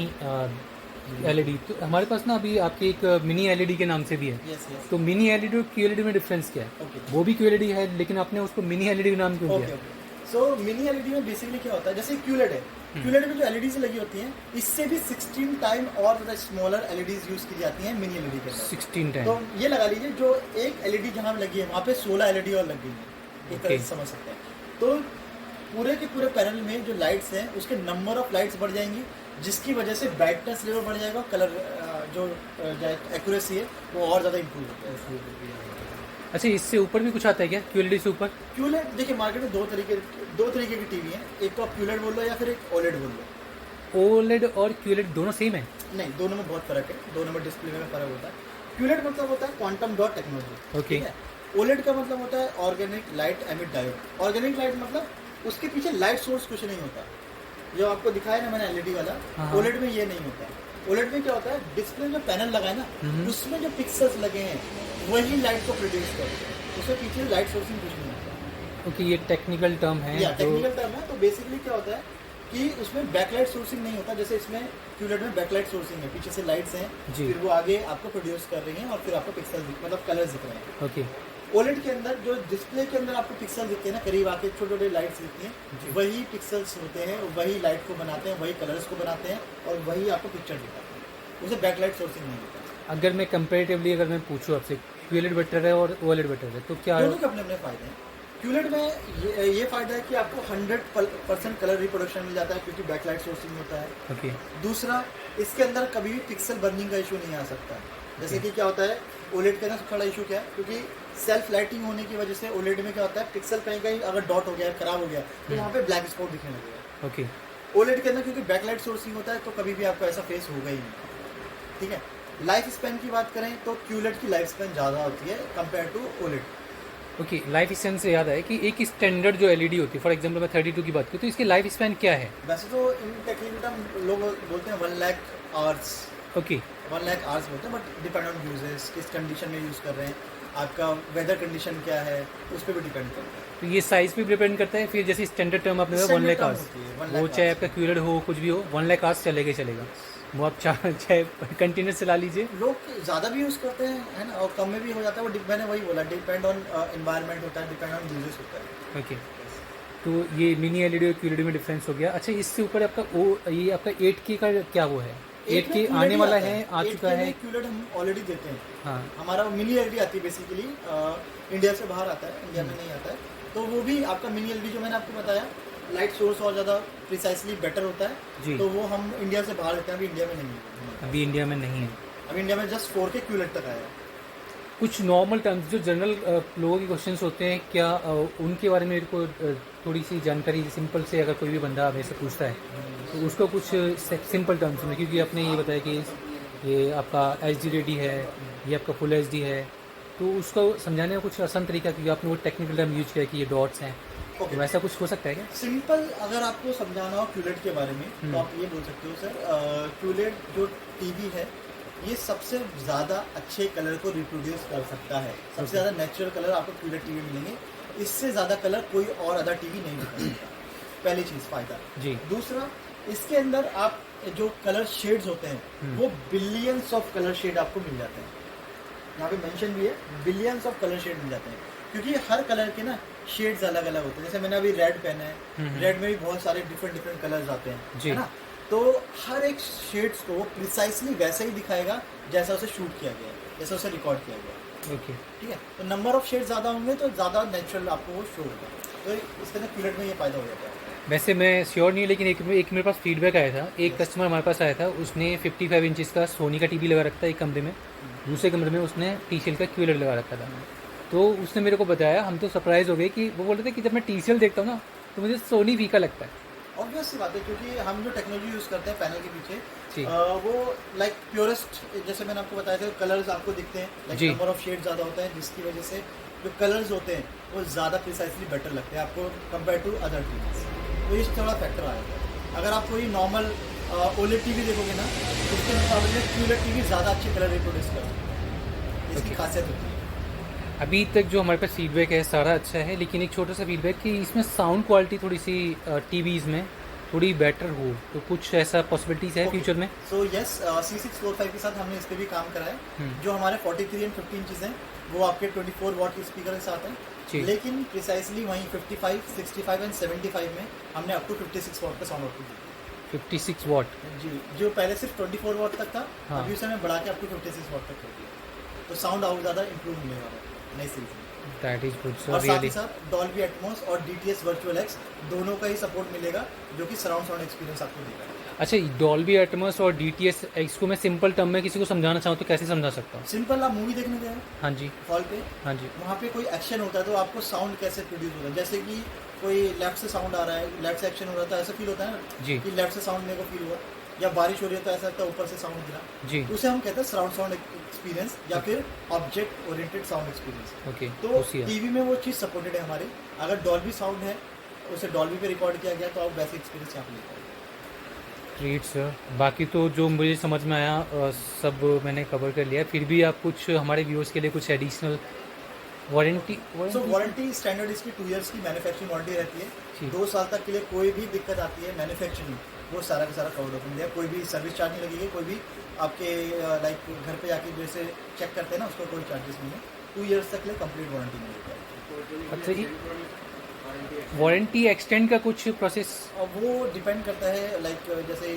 LED, तो हमारे पास ना अभी आपके एक मिनी LED के नाम से भी है। यस यस, तो मिनी LED और QLED में डिफरेंस क्या है? ओके वो भी QLED है, लेकिन आपने उसको मिनी LED का नाम क्यों ओके दिया? ओके। सो मिनी LED में बेसिकली क्या होता है, जैसे QLED है, QLED में जो LEDs लगी होती हैं, इससे भी 16 टाइम और ज़्यादा स्मॉलर LEDs यूज़ की जाती हैं मिनी LED के अंदर। 16 तो टाइम। ये लगा लीजिए, जो एक LED जहाँ लगी है वहाँ पे 16 LED और लग गई है, एक तरह Okay. से समझ सकते हैं। तो पूरे के पूरे पैनल में जो लाइट्स हैं उसके नंबर ऑफ लाइट्स बढ़ जाएंगी, जिसकी वजह से ब्राइटनेस लेवल बढ़ जाएगा, कलर जो एक्यूरेसी है वो और ज़्यादा इम्प्रूव होता है। अच्छा, इससे ऊपर भी कुछ आता है क्या, QLED से ऊपर? QLED देखिए मार्केट में दो तरीके की टीवी हैं, एक तो आप QLED बोल लो या फिर एक OLED बोल लो। OLED और QLED दोनों सेम है? नहीं, दोनों में बहुत फ़र्क है, दोनों में डिस्प्ले में फ़र्क होता है। QLED मतलब होता है क्वांटम डॉट टेक्नोलॉजी, ओके। ठीक है। OLED का मतलब होता है organic light emit diode. Organic light मतलब उसके पीछे लाइट सोर्स कुछ नहीं होता, जो आपको दिखाया ना मैंने LED वाला, हाँ। OLED में ये नहीं होता। OLED में क्या होता है, डिस्प्ले में पैनल लगा है ना, उसमें जो पिक्सल्स लगे हैं वही लाइट को प्रोड्यूस करते हैं, उसके पीछे लाइट सोर्सिंग कुछ नहीं होता। ओके, ये टेक्निकल टर्म है। टेक्निकल टर्म है। तो बेसिकली क्या होता है कि उसमें बैकलाइट सोर्सिंग नहीं होता, जैसे इसमें QLED में बैकलाइट सोर्सिंग है, पीछे से लाइट्स हैं, फिर वो आगे आपको प्रोड्यूस कर रही हैं और फिर आपको पिक्सल मतलब कलर्स दिख रहे हैं। ओके। OLED के अंदर जो डिस्प्ले के अंदर आपको पिक्सल दिखते हैं ना, करीब आके छोटे छोटे लाइट्स दिखती हैं, वही पिक्सल्स होते हैं, वही लाइट को बनाते हैं, वही कलर्स को बनाते हैं और वही आपको पिक्चर दिखाते हैं, उसे बैकलाइट सोर्सिंग नहीं होता। अगर मैं कंपेरेटिवली अगर मैं पूछूँ आपसे, QLED बेटर है और OLED बेटर है, तो क्या? दोनों के अपने अपने फ़ायदे हैं। QLED में ये फ़ायदा है कि आपको 100% कलर रिप्रोडक्शन मिल जाता है क्योंकि बैकलाइट सोर्सिंग होता है। ओके। दूसरा, इसके अंदर कभी भी पिक्सल बर्निंग का इशू नहीं आ सकता। जैसे कि क्या होता है OLED के अंदर सबसे बड़ा इशू क्या है, क्योंकि सेल्फ लाइटिंग होने की वजह से OLED में क्या होता है, पिक्सल कहीं कहीं अगर डॉट हो गया, खराब हो गया, तो वहाँ पे ब्लैक स्पॉट दिखने लगेगा। ओके। OLED के अंदर क्योंकि बैकलाइट सोर्सिंग होता है तो कभी भी आपको ऐसा फेस होगा ही नहीं, ठीक है। लाइफ स्पैन की बात करें तो QLED की लाइफ स्पैन ज़्यादा होती है compare to OLED। Okay, life span से याद है कि एक स्टैंडर्ड जो LED होती है, फॉर एग्जांपल मैं 32 की बात करूँ, तो इसकी लाइफ स्पैन क्या है? वैसे तो इन टेक्निकल टर्म लोग बोलते हैं 1 lakh hours. Okay. 1 lakh hours बोलते हैं, बट डिपेंड ऑन यूजेस, किस कंडीशन में यूज़ कर रहे हैं, आपका वेदर कंडीशन क्या है, उस पर भी डिपेंड करता है। तो ये साइज़ पे डिपेंड करता है, फिर जैसे स्टैंडर्ड टर्म आपने 1 लाख आवर्स, वो चाहे आपका QLED हो कुछ भी हो, 1 लाख आवर्स चलेगा ही चलेगा, वो आप चाहे कंटिन्यूस चला लीजिए। लोग ज़्यादा भी यूज़ करते हैं, है ना, और कम में भी हो जाता है। वो मैंने वही बोला, डिपेंड ऑन एनवायरनमेंट होता है, डिपेंड ऑन यूजेस होता है। ओके, तो ये मिनी LED और QLED में डिफरेंस हो गया। अच्छा, इससे ऊपर आपका ये आपका 8K का क्या वो है? 8K आने वाला है, आ चुका है? QLED हम ऑलरेडी देते हैं। हाँ। हमारा मिनी LED आती है बेसिकली, इंडिया से बाहर आता है, इंडिया में नहीं आता है। तो वो भी आपका मिनी LED जो मैंने आपको बताया, लाइट सोर्स और ज़्यादा प्रिसाइसली बेटर होता है जी। तो वो हम इंडिया से बाहर लेते हैं, अभी इंडिया में नहीं है। अभी इंडिया में नहीं है। अभी इंडिया में जस्ट 4K QLED तक आया है। कुछ नॉर्मल टर्म्स जो जनरल लोगों के क्वेश्चंस होते हैं, क्या उनके बारे में मेरे को थोड़ी सी जानकारी, सिंपल से अगर कोई भी बंदा मेरे से पूछता है तो उसको कुछ सिंपल टर्म्स में, क्योंकि आपने ये बताया कि ये आपका HD रेडी है, ये आपका फुल HD है, तो उसको समझाने का कुछ आसान तरीका, क्योंकि आपने वो टेक्निकल टर्म यूज किया कि ये डॉट्स हैं, तो वैसा कुछ हो सकता है क्या? सिंपल अगर आपको समझाना हो QLED के बारे में तो आप ये बोल सकते हो, सर QLED जो टीवी है ये सबसे ज़्यादा अच्छे कलर को रिप्रोड्यूस कर सकता है। सबसे ज़्यादा नेचुरल कलर आपको QLED टीवी मिलेंगे, इससे ज़्यादा कलर कोई और अदर टीवी नहीं दिखा सकता। पहली चीज़ फ़ायदा जी। दूसरा, इसके अंदर आप जो कलर शेड्स होते हैं वो बिलियंस ऑफ कलर शेड आपको मिल जाते हैं। यहाँ पे मेंशन भी है, बिलियंस ऑफ कलर शेड मिल जाते हैं, क्योंकि हर कलर के ना शेड्स अलग अलग होते हैं। जैसे मैंने अभी रेड पहना है, रेड में भी बहुत सारे डिफरेंट कलर्स आते हैं, है ना। तो हर एक शेड्स को प्रिसाइसली वैसे ही दिखाएगा जैसा उसे शूट किया गया है, जैसा उसे रिकॉर्ड किया गया है। ओके, ठीक है, तो नंबर ऑफ शेड्स ज़्यादा होंगे तो ज़्यादा नेचुरल आपको वो शो होगा, तो इसके अंदर QLED में ये फ़ायदा हो जाता है। वैसे मैं श्योर नहीं हूँ, लेकिन एक मेरे पास फीडबैक आया था, एक कस्टमर हमारे पास आया था, उसने 55 इंचज़ का सोनी का टीवी लगा रखा था एक कमरे में, दूसरे कमरे में उसने TCL का QLED लगा रखा था। तो उसने मेरे को बताया, हम तो सरप्राइज़ हो गए कि वो बोल रहे थे कि जब मैं TCL देखता हूँ ना तो मुझे सोनी फीका लगता है। ऑब्वियस सी बात है, क्योंकि हम जो टेक्नोलॉजी यूज़ करते हैं पैनल के जी। पीछे वो लाइक प्योरेस्ट, जैसे मैंने आपको बताया था, कलर्स आपको दिखते हैं, लाइक नंबर ऑफ शेड ज़्यादा होता है, जिसकी वजह से जो कलर्स होते हैं वो ज़्यादा प्रिसाइसली बेटर लगते हैं आपको कंपेयर टू अदर टीवीज। तो ये थोड़ा फैक्टर आएगा। अगर आप कोई नॉर्मल OLED टीवी देखोगे ना, उसके मुकाबले QLED टीवी ज़्यादा अच्छे कलर रिप्रोड्यूस करते हैं, इसकी खासियत होती है। अभी तक जो हमारे पास फीडबैक है सारा अच्छा है, लेकिन एक छोटा सा फीडबैक कि इसमें साउंड क्वालिटी थोड़ी सी टीवीज़ में थोड़ी बेटर हो, तो कुछ ऐसा पॉसिबिलिटीज़ है फ्यूचर में? सो यस, C645 के साथ हमने इस पर भी काम करा है। जो हमारे 43 एंड 15 इंचज़ हैं वो आपके 24 वॉट के स्पीकर के साथ हैं, लेकिन प्रिसाइसली वहीं 55, 65 एंड 75 में हमने अप टू 56 वॉट का साउंड आउटपुट दिया। 56 वॉट? जी, जो पहले सिर्फ 24 वॉट तक था, हाँ। अभी उसे हमें बढ़ा के अप टू 56 वॉट तक कर दिया, तो साउंड और ज़्यादा इंप्रूव होने वाला है नई सीरीज में। That is good. सो और साथ ही साथ डॉल्बी एटमॉस और DTS वर्चुअल एक्स दोनों का ही सपोर्ट मिलेगा, जो कि सराउंड साउंड एक्सपीरियंस आपको देगा। अच्छा, डॉल्बी एटमॉस और DTS इसको मैं सिंपल टर्म में किसी को समझाना चाहूँ तो कैसे समझा सकता हूँ? सिंपल, आप मूवी देखने गए हाँ जी, हॉल पे, हाँ जी, वहाँ पे कोई एक्शन होता है तो आपको साउंड कैसे प्रोड्यूस होता है, जैसे कि कोई लेफ्ट से साउंड आ रहा है, लेफ्ट से एक्शन हो रहा था, ऐसा फील होता है ना जी, कि लेफ्ट से साउंड मेरे को फील हुआ, या बारिश हो रही है तो ऐसा लगता है ऊपर से साउंड गिरा, जी, तो उसे हम कहते हैं सराउंड साउंड एक्सपीरियंस या फिर object oriented sound experience. Okay, तो उसी है। टीवी में वो चीज़ सपोर्टेड है हमारी, अगर डॉल्बी साउंड है उसे डॉल्बी पे रिकॉर्ड किया गया तो आप वैसे एक्सपीरियंस यहाँ पे ले पाओगे। Great sir. बाकी तो जो मुझे समझ में आया सब मैंने कवर कर लिया। फिर भी आप कुछ हमारे व्यूअर्स के लिए कुछ एडिशनल वारंटी सो वारंटी स्टैंडर्ड इसकी 2 इयर्स की मैन्युफैक्चरिंग वारंटी रहती जी। है। 2 साल तक के लिए कोई भी दिक्कत आती है मैन्युफैक्चरिंग, वो सारा का सारा कवर ओपन दिया, कोई भी सर्विस चार्ज नहीं लगेगी, कोई भी आपके लाइक घर पे जाके जैसे चेक करते हैं ना उसका कोई चार्जेस नहीं है। 2 इयर्स तक के लिए कंप्लीट वारंटी मिलेगी। अच्छा जी, वारंटी एक्सटेंड का कुछ प्रोसेस? और वो डिपेंड करता है लाइक जैसे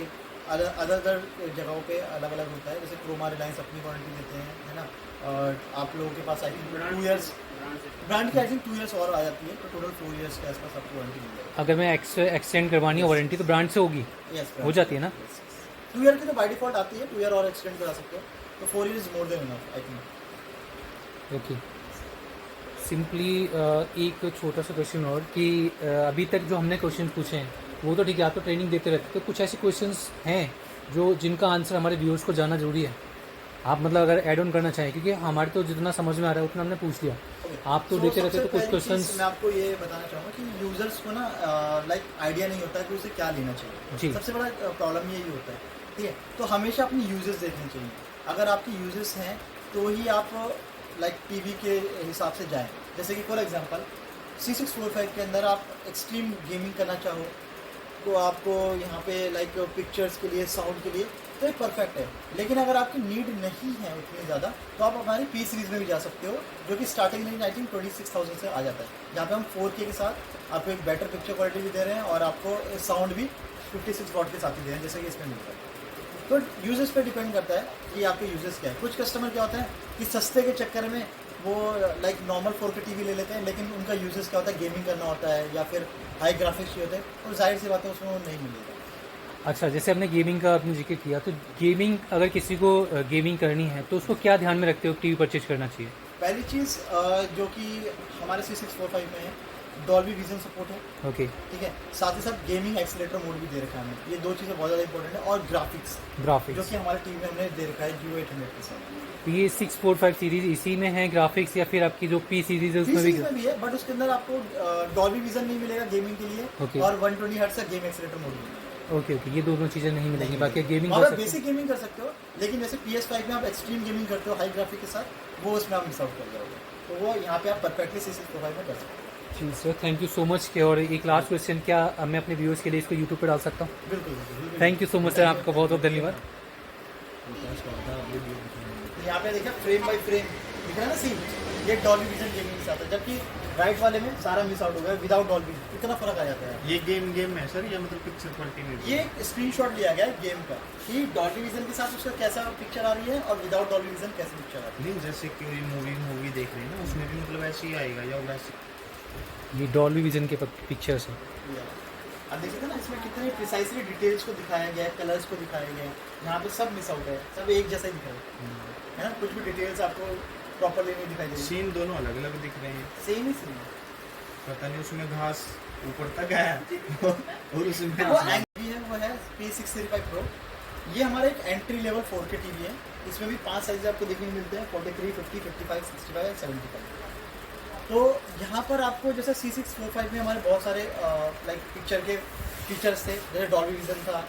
अदर जगहों पे अलग अलग होता है, जैसे क्रोमा रिलायंस अपनी वारंटी देते हैं, है ना, और आप लोगों के पास आई थिंक 2 इयर्स, ब्रांड की आई थिंक 2 इयर्स और आ जाती है, तो टोटल 4 इयर्स के आसपास आपको वारंटी मिल जाएगी। अगर मैं एक्सटेंड करवानी है वारंटी तो ब्रांड से होगी, यस, हो जाती है ना? 2 ईयर की तो बाय डिफॉल्ट आती है, 2 ईयर और एक्सटेंड करा सकते हो, तो 4 years more than enough I think. Okay. Simply एक छोटा सा क्वेश्चन और कि अभी तक जो हमने क्वेश्चन पूछे हैं वो तो ठीक है, आप तो ट्रेनिंग देते रहते हैं, तो कुछ ऐसे क्वेश्चंस हैं जो जिनका आंसर हमारे व्यूअर्स को जानना जरूरी है, आप मतलब अगर ऐड ऑन करना चाहें, क्योंकि हमारे तो जितना समझ में आ रहा है उतना हमने पूछ लिया, आप तो देते रहते तो कुछ क्वेश्चंस। मैं आपको ये बताना चाहूँगा कि यूजर्स को ना लाइक आइडिया नहीं होता है कि उसे क्या लेना चाहिए जी। सबसे बड़ा प्रॉब्लम यही होता है, ठीक है, तो हमेशा अपनी यूजर्स देखने चाहिए। अगर आपकी यूजर्स हैं तो ही आप लाइक टीवी के हिसाब से जाएं, जैसे कि फॉर एग्जांपल C645 के अंदर आप एक्सट्रीम गेमिंग करना चाहो तो आपको यहाँ पे लाइक पिक्चर्स के लिए, साउंड के लिए तो ये परफेक्ट है। लेकिन अगर आपकी नीड नहीं है उतनी ज़्यादा तो आप हमारी P सीरीज़ में भी जा सकते हो, जो कि स्टार्टिंग रेंज आई थिंक 26,000 से आ जाता है, जहाँ पे हम 4K के साथ आपको एक बेटर पिक्चर क्वालिटी भी दे रहे हैं और आपको साउंड भी 56 वॉट के साथ ही दे रहे हैं, जैसे कि इसमें मिलता है। तो यूजर्स पे डिपेंड करता है कि आपके यूजर्स क्या है। कुछ कस्टमर क्या होता है कि सस्ते के चक्कर में वो लाइक नॉर्मल 4K टीवी ले लेते हैं, लेकिन उनका यूजर्स क्या होता है, गेमिंग करना होता है या फिर हाई ग्राफिक्स चाहिए होते हैं, और जाहिर सी बात है उसमें वो नहीं मिलेगा। अच्छा, जैसे आपने गेमिंग का आपने जिक्र किया, तो गेमिंग अगर किसी को गेमिंग करनी है तो उसको क्या ध्यान में रखते हो टीवी परचेज करना चाहिए? पहली चीज़ जो कि हमारे C645 में है, डॉल्बी विजन सपोर्ट है, ओके, ठीक है, साथ ही साथ गेमिंग एक्सीलेटर मोड भी दे रखा है हमें, ये 2 चीज़ें बहुत ज़्यादा इंपॉर्टेंट है, और ग्राफिक्स जो कि हमारे टीवी में हमने दे रखा है Geo 800 के साथ। तो ये 645 सीरीज इसी में है ग्राफिक्स, या फिर आपकी जो P सीरीज है उसमें भी है, बट उसके अंदर आपको डॉल्बी विजन नहीं मिलेगा गेमिंग के लिए, Okay. और 120 हर्ट्ज का गेम एक्सीलेटर मोड मिलेगा। ओके ओके, ये दोनों चीज़ें नहीं मिलेंगी, बाकी गेमिंग और बेसिक गेमिंग कर सकते हो, लेकिन जैसे PS5 में आप एक्सट्रीम गेमिंग करते हो हाई ग्राफिक के साथ, वो उसमें आप मिस आउट कर जाओगे, तो वो यहाँ पे आप परफेक्टली C645 में कर सकते हो। जी sir, thank you so much. और एक लास्ट क्वेश्चन, क्या मैं अपने व्यूअर्स के लिए इसको यूट्यूब पर डाल सकता हूँ? बिल्कुल। Thank you so much sir, आपका बहुत बहुत धन्यवाद। यहाँ पे देखिए फ्रेम बाय फ्रेम दिख रहा है ना सीन, ये डॉल्बी विजन गेमिंग के साथ है, जबकि राइट वाले में सारा मिस आउट हो गया विदाउट डॉल्बी, इतना फर्क आ जाता है। ये गेम है सर, या मतलब पिक्चर क्वालिटी में? ये स्क्रीनशॉट लिया गया है गेम का कि डॉल्बी विजन के साथ उसका कैसा पिक्चर आ रही है और विदाउट डॉल्बी विजन कैसी पिक्चर आ रही नहीं, जैसे कोई मूवी देख रही है ना, उसमें भी मतलब ऐसे ही आएगा या वैसे? ये डॉल्बी विजन के पिक्चर्स हैं। है। अब देख सकते हैं ना इसमें कितने प्रिसाइसली डिटेल्स को दिखाया गया है, कलर्स को दिखाया गया है, यहाँ पे सब मिस आउट है, सब एक जैसा ही दिख रहा है ना, कुछ भी डिटेल्स आपको प्रॉपरली नहीं दिखाई दे रही। सीन दोनों अलग अलग दिख रहे हैं, सेम ही सीन है, पता नहीं उसमें घास ऊपर तक है और उसमें वो भी है, वो है P635 Pro। ये हमारा एक एंट्री लेवल 4K टीवी है, इसमें भी 5 साइज आपको देखने को मिलते हैं, 43, 50, 55, 65 और 75। तो यहाँ पर आपको जैसे C645 में हमारे बहुत सारे लाइक पिक्चर के फीचर्स थे, जैसे डॉल्बी विजन था,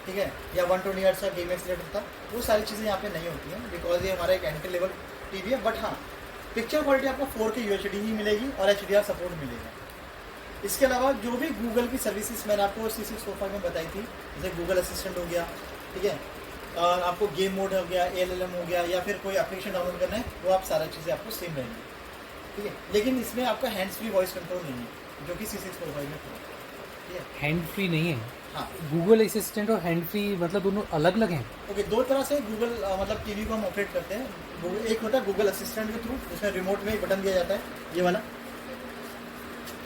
ठीक है, या 120 हर्ट्ज का गेम एक्सीलेटर था, वो सारी चीज़ें यहाँ पे नहीं होती हैं, बिकॉज ये हमारा एक एंट्री लेवल टीवी है। बट हाँ, पिक्चर क्वालिटी आपको 4K UHD ही मिलेगी और HDR सपोर्ट मिलेगा। इसके अलावा जो भी गूगल की सर्विसेज मैंने आपको C645 में बताई थी, जैसे गूगल असिस्टेंट हो गया, ठीक है, और आपको गेम मोड हो गया, ALLM हो गया, या फिर कोई एप्लीकेशन डाउनलोड करना है, वो आप सारा चीज़ें आपको सेम रहेंगी, ठीक है, लेकिन इसमें आपका हैंड्स फ्री वॉइस कंट्रोल नहीं है, जो कि C645 में था, ठीक है। हैंड फ्री नहीं है? हाँ, गूगल असिस्टेंट और हैंड फ्री मतलब दोनों अलग अलग हैं? ओके, 2 तरह से गूगल मतलब टीवी को हम ऑपरेट करते हैं। एक होता है गूगल असिस्टेंट के थ्रू, उसमें रिमोट में एक बटन दिया जाता है, ये वाला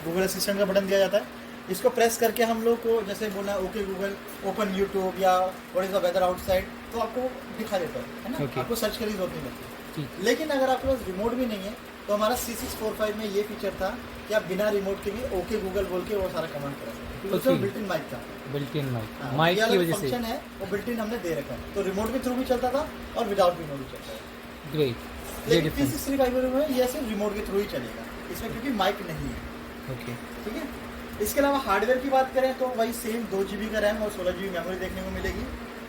गूगल असिस्टेंट का बटन दिया जाता है, इसको प्रेस करके हम लोग को जैसे बोला ओके गूगल ओपन यूट्यूब या what is the weather outside, तो आपको दिखा देता है ना। Okay. आपको सर्च करने की जरूरत नहीं लगती। ठीक। लेकिन अगर आपके पास रिमोट भी नहीं है तो हमारा C645 में ये फीचर था कि आप बिना रिमोट के भी ओके गूगल बोल के वो सारा कमांड करा सकते हैं, Okay. बिल्ट इन माइक था। बिल्ट इन माइक, हाँ, माइक ये की अलग वजह से। फंक्शन है, वो बिल्ट इन हमने दे रखा है, तो रिमोट के थ्रू भी चलता था और विदाउट रिमोट भी चलता है। ग्रेट, ये लेकिन डिफरेंस। P635 में ये सिर्फ रिमोट के थ्रू ही चलेगा, इसमें क्योंकि माइक नहीं है। ओके, ठीक है। इसके अलावा हार्डवेयर की बात करें तो वही सेम 2 GB का रैम और 16 GB मेमोरी देखने को मिलेगी।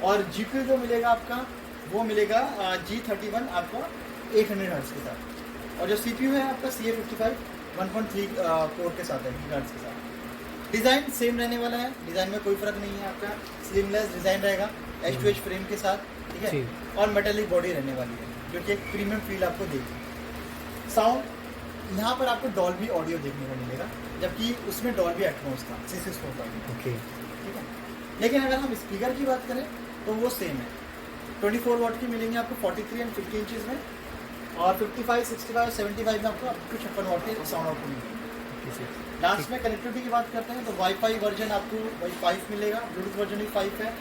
और GPU जो मिलेगा आपका वो मिलेगा G31 आपको 800 हर्ट्ज के साथ। और जो CPU है आपका CA55 1.3 कोर के साथ है, गीगाहर्ट्ज के साथ। डिज़ाइन सेम रहने वाला है, डिज़ाइन में कोई फ़र्क नहीं है, आपका स्लिमलेस डिज़ाइन रहेगा H2H फ्रेम के साथ, ठीक है। और मेटेलिक बॉडी रहने वाली है जो कि एक प्रीमियम फील आपको देगी। साउंड यहाँ पर आपको डॉल्बी ऑडियो देखने को मिलेगा, जबकि उसमें डॉल्बी एटमॉस था C645 में। ओके, ठीक है। लेकिन अगर हम स्पीकर की बात करें तो वो सेम है, 24 वाट की मिलेंगे आपको 43 एंड 50 इंचेस में, और 55, 65, 75 में आपको up to 56 वाट के साउंड आउटपुट मिलेंगे। लास्ट में कनेक्टिविटी की बात करते हैं तो वाईफाई वर्जन आपको वही 5 मिलेगा, ब्लूटूथ वर्जन भी 5 है।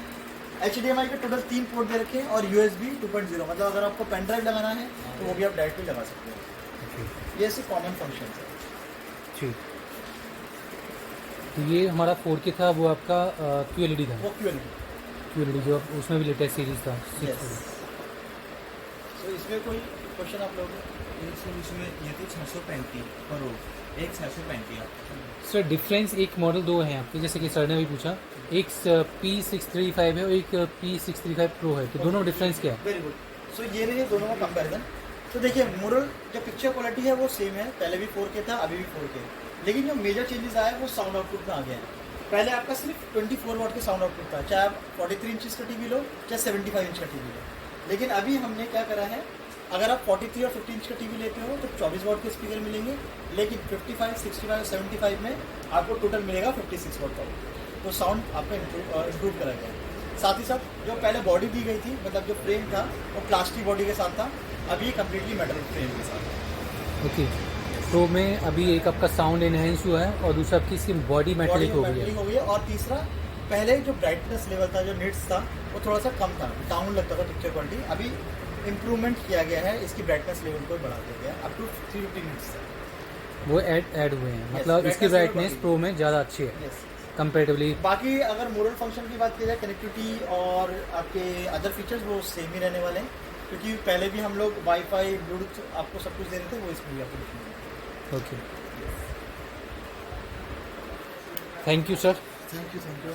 HDMI के टोटल 3 पोर्ट दे रखे हैं और USB 2.0, मतलब अगर आपको पेन ड्राइव लगाना है तो वो भी आप डायरेक्टली लगा सकते हैं। ये सिर्फ कॉमन फंक्शन है। ठीक। तो ये हमारा 4K था, वो आपका QLED था। वो QLED जो उसमें भी लेटेस्ट सीरीज था 6। तो इसमें कोई क्वेश्चन आप लोग? इसमें ये तो 635 पर हो, एक 635 आपको। सर डिफरेंस एक मॉडल दो हैं आपके, जैसे कि सर ने भी पूछा, एक P635 है और एक P635 Pro है, तो दोनों डिफरेंस क्या है? Very good. सो ये रही दोनों का कंपैरिजन। तो देखिए मोरल जो पिक्चर क्वालिटी है वो सेम है, पहले भी 4K था, अभी भी 4K, लेकिन जो मेजर चेंजेस आया है वो साउंड आउटपुट में आ गया है। पहले आपका सिर्फ 24 वाट के साउंड आउटपुट था, चाहे आप 43 इंचेस का टीवी लो चाहे 75 इंच का टीवी लो। लेकिन अभी हमने क्या करा है, अगर आप 43 और 50 इंच का टीवी लेते हो तो 24 वाट के स्पीकर मिलेंगे, लेकिन 55, 65, 75 में आपको टोटल मिलेगा 56 वाट का। तो साउंड आपका इम्प्रूव करा गया है। साथ ही साथ जो पहले बॉडी दी गई थी, मतलब जो फ्रेम था वो प्लास्टिक बॉडी के साथ था, अभी कम्प्लीटली मेटल फ्रेम के साथ है। ओके, तो में अभी एक आपका साउंड एनहेंस हुआ है और दूसरा आपकी इसकी बॉडी मेटेलिक हो गई है। और तीसरा पहले जो ब्राइटनेस लेवल था, जो निट्स था वो थोड़ा सा कम था, डाउन लगता था पिक्चर क्वालिटी, अभी इम्प्रूवमेंट किया गया है, इसकी ब्राइटनेस लेवल को बढ़ा दिया गया अप टू 350 निट्स तक। वो ऐड हुए हैं, मतलब इसकी ब्राइटनेस प्रो में ज़्यादा अच्छी है कंपेरेटिवली। बाकी अगर मोरल फंक्शन की बात की जाए, कनेक्टिविटी और आपके अदर फीचर्स वो सेम ही रहने वाले हैं, क्योंकि पहले भी हम लोग वाईफाई ब्लूटूथ आपको सब कुछ दे रहे थे, वो इसमें भी आपको दिखेंगे। Okay, thank you sir. Thank you.